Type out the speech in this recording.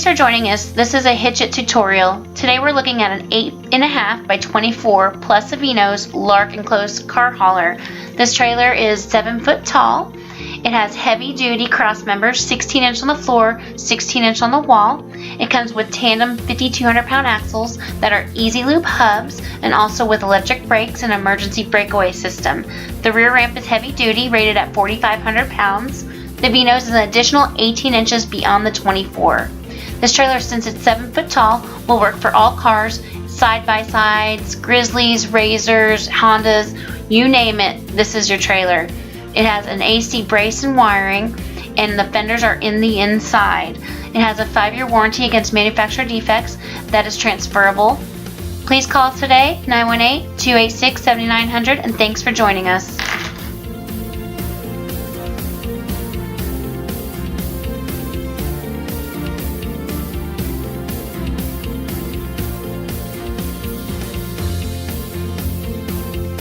Thanks for joining us. This is a Hitch It tutorial. Today we're looking at an 8.5 by 24 plus Savino's Lark enclosed car hauler. This trailer is 7 foot tall. It has heavy duty cross members, 16 inch on the floor, 16 inch on the wall. It comes with tandem 5,200 pound axles that are easy Lube Hubs and also with electric brakes and emergency breakaway system. The rear ramp is heavy duty, rated at 4,500 pounds. The V-nose is an additional 18 inches beyond the 24. This trailer, since it's 7 foot tall, will work for all cars, side-by-sides, Grizzlies, Razors, Hondas, you name it, this is your trailer. It has an AC brace and wiring, and the fenders are in the inside. It has a 5-year warranty against manufacturer defects that is transferable. Please call us today, 918-286-7900, and thanks for joining us.